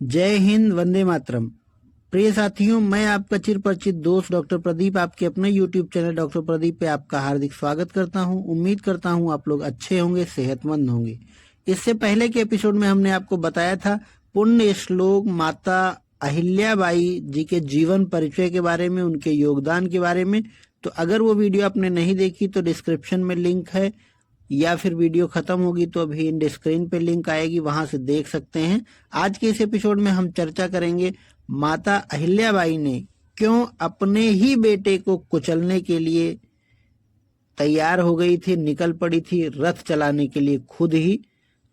जय हिंद, वंदे मातरम। प्रिय साथियों, मैं आपका चिर परिचित दोस्त डॉक्टर प्रदीप आपके अपने YouTube चैनल डॉक्टर प्रदीप पे आपका हार्दिक स्वागत करता हूं। उम्मीद करता हूं आप लोग अच्छे होंगे, सेहतमंद होंगे। इससे पहले के एपिसोड में हमने आपको बताया था पुण्य श्लोक माता अहिल्याबाई जी के जीवन परिचय के बारे में, उनके योगदान के बारे में। तो अगर वो वीडियो आपने नहीं देखी तो डिस्क्रिप्शन में लिंक है, या फिर वीडियो खत्म होगी तो अभी इन स्क्रीन पे लिंक आएगी, वहां से देख सकते हैं। आज के इस एपिसोड में हम चर्चा करेंगे माता अहिल्याबाई ने क्यों अपने ही बेटे को कुचलने के लिए तैयार हो गई थी, निकल पड़ी थी रथ चलाने के लिए खुद ही।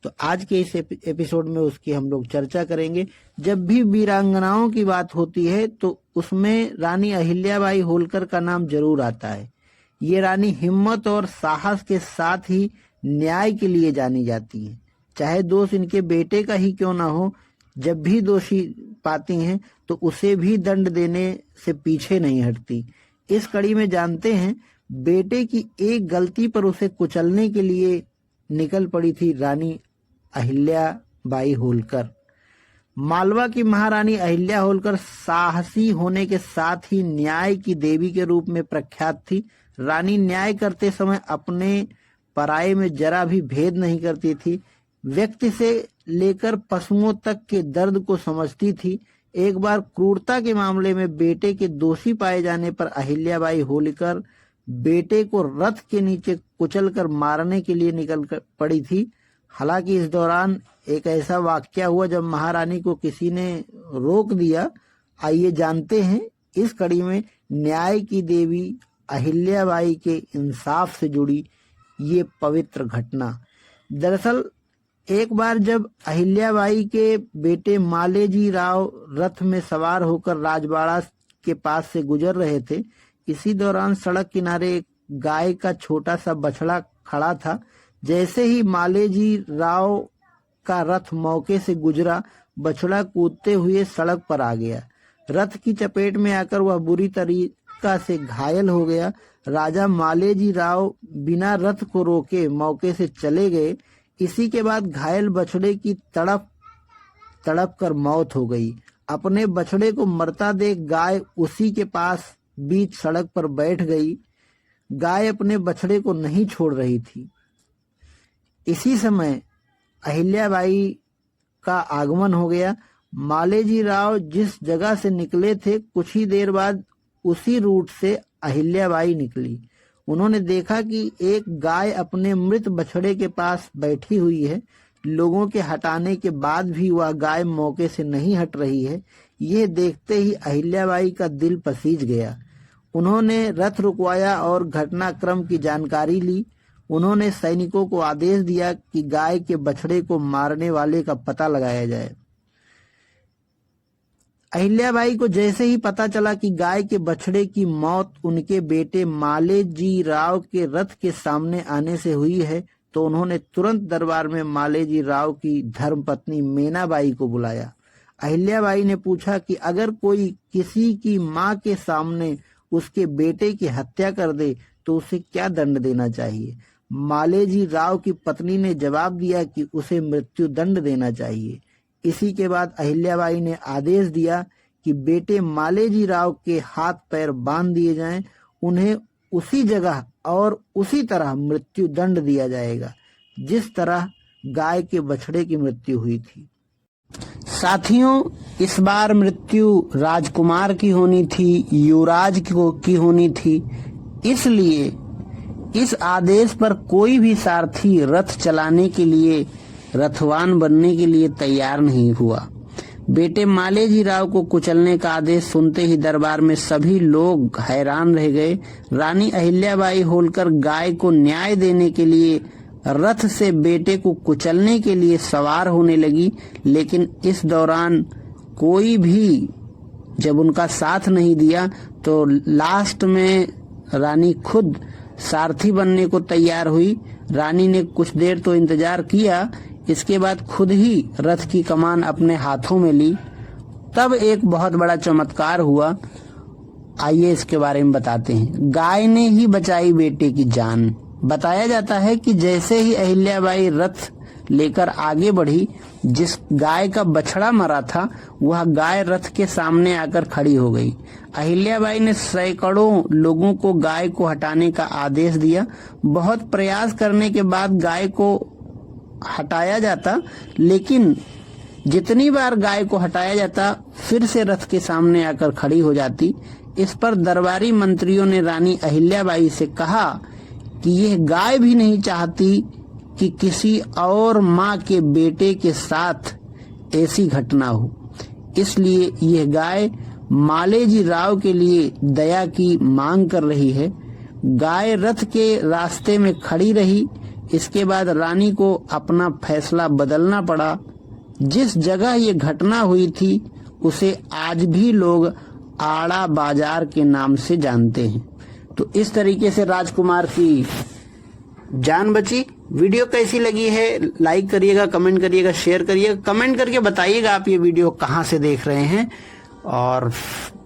तो आज के इस एपिसोड में उसकी हम लोग चर्चा करेंगे। जब भी वीरांगनाओं की बात होती है तो उसमें रानी अहिल्याबाई होलकर का नाम जरूर आता है। ये रानी हिम्मत और साहस के साथ ही न्याय के लिए जानी जाती है। चाहे दोष इनके बेटे का ही क्यों ना हो, जब भी दोषी पाती हैं तो उसे भी दंड देने से पीछे नहीं हटती। इस कड़ी में जानते हैं बेटे की एक गलती पर उसे कुचलने के लिए निकल पड़ी थी रानी अहिल्याबाई होलकर। मालवा की महारानी अहिल्या होलकर साहसी होने के साथ ही न्याय की देवी के रूप में प्रख्यात थी। रानी न्याय करते समय अपने पराये में जरा भी भेद नहीं करती थी। व्यक्ति से लेकर पशुओं तक के दर्द को समझती थी। एक बार क्रूरता के मामले में बेटे के दोषी पाए जाने पर अहिल्याबाई होलकर बेटे को रथ के नीचे कुचलकर मारने के लिए निकल पड़ी थी। हालांकि इस दौरान एक ऐसा वाकया हुआ जब महारानी को किसी ने रोक दिया। आइए जानते हैं इस कड़ी में न्याय की देवी अहिल्याबाई के इंसाफ से जुड़ी ये पवित्र घटना। दरअसल एक बार जब अहिल्याबाई के बेटे मालेजी राव रथ में सवार होकर राजबाड़ा के पास से गुजर रहे थे, इसी दौरान सड़क किनारे एक गाय का छोटा सा बछड़ा खड़ा था। जैसे ही मालेजी राव का रथ मौके से गुजरा, बछड़ा कूदते हुए सड़क पर आ गया। रथ की चपेट में आकर वह बुरी तरीका से घायल हो गया। राजा मालेजी राव बिना रथ को रोके मौके से चले गए। इसी के बाद घायल बछड़े की तड़प तड़प कर मौत हो गई। अपने बछड़े को मरता देख गाय उसी के पास बीच सड़क पर बैठ गई। गाय अपने बछड़े को नहीं छोड़ रही थी। इसी समय अहिल्याबाई का आगमन हो गया। मालेजी राव जिस जगह से निकले थे, कुछ ही देर बाद उसी रूट से अहिल्याबाई निकली। उन्होंने देखा कि एक गाय अपने मृत बछड़े के पास बैठी हुई है। लोगों के हटाने के बाद भी वह गाय मौके से नहीं हट रही है। यह देखते ही अहिल्याबाई का दिल पसीज गया। उन्होंने रथ रुकवाया और घटनाक्रम की जानकारी ली। उन्होंने सैनिकों को आदेश दिया कि गाय के बछड़े को मारने वाले का पता लगाया जाए। अहिल्याबाई को जैसे ही पता चला कि गाय के बछड़े की मौत उनके बेटे मालेजी राव के रथ के सामने आने से हुई है, तो उन्होंने तुरंत दरबार में मालेजी राव की धर्मपत्नी मीनाबाई को बुलाया। अहिल्याबाई ने पूछा कि अगर कोई किसी की मां के सामने उसके बेटे की हत्या कर दे तो उसे क्या दंड देना चाहिए। मालेजी राव की पत्नी ने जवाब दिया कि उसे मृत्यु दंड देना चाहिए। इसी के बाद अहिल्याबाई ने आदेश दिया कि बेटे मालेजी राव के हाथ पैर बांध दिए जाएं। उन्हें उसी जगह और उसी तरह मृत्यु दंड दिया जाएगा जिस तरह गाय के बछड़े की मृत्यु हुई थी। साथियों, इस बार मृत्यु राजकुमार की होनी थी, युवराज की होनी थी। इसलिए इस आदेश पर कोई भी सारथी रथ चलाने के लिए, रथवान बनने के लिए तैयार नहीं हुआ। बेटे मालेजी राव को कुचलने का आदेश सुनते ही दरबार में सभी लोग हैरान रह गए। रानी अहिल्याबाई होलकर गाय को न्याय देने के लिए रथ से बेटे को कुचलने के लिए सवार होने लगी, लेकिन इस दौरान कोई भी जब उनका साथ नहीं दिया तो लास्ट में रानी खुद सारथी बनने को तैयार हुई। रानी ने कुछ देर तो इंतजार किया, इसके बाद खुद ही रथ की कमान अपने हाथों में ली। तब एक बहुत बड़ा चमत्कार हुआ। आइए इसके बारे में बताते हैं। गाय ने ही बचाई बेटे की जान। बताया जाता है कि जैसे ही अहिल्याबाई रथ लेकर आगे बढ़ी। जिस गाय का बछड़ा मरा था वह गाय रथ के सामने आकर खड़ी हो गई। अहिल्याबाई ने सैकड़ों लोगों को गाय को हटाने का आदेश दिया। बहुत प्रयास करने के बाद गाय को हटाया जाता, लेकिन जितनी बार गाय को हटाया जाता फिर से रथ के सामने आकर खड़ी हो जाती। इस पर दरबारी मंत्रियों ने रानी अहिल्याबाई से कहा कि यह गाय भी नहीं चाहती कि किसी और माँ के बेटे के साथ ऐसी घटना हो, इसलिए यह गाय मालेजी राव के लिए दया की मांग कर रही है। गाय रथ के रास्ते में खड़ी रही। इसके बाद रानी को अपना फैसला बदलना पड़ा। जिस जगह ये घटना हुई थी उसे आज भी लोग आड़ा बाजार के नाम से जानते हैं। तो इस तरीके से राजकुमार की जान बची। वीडियो कैसी लगी है लाइक करिएगा, कमेंट करिएगा, शेयर करिएगा। कमेंट करके बताइएगा आप ये वीडियो कहाँ से देख रहे हैं, और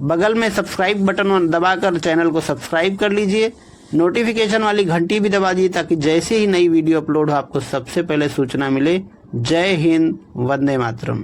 बगल में सब्सक्राइब बटन दबाकर चैनल को सब्सक्राइब कर लीजिए। नोटिफिकेशन वाली घंटी भी दबा दीजिए ताकि जैसे ही नई वीडियो अपलोड हो आपको सबसे पहले सूचना मिले। जय हिंद, वंदे मातरम।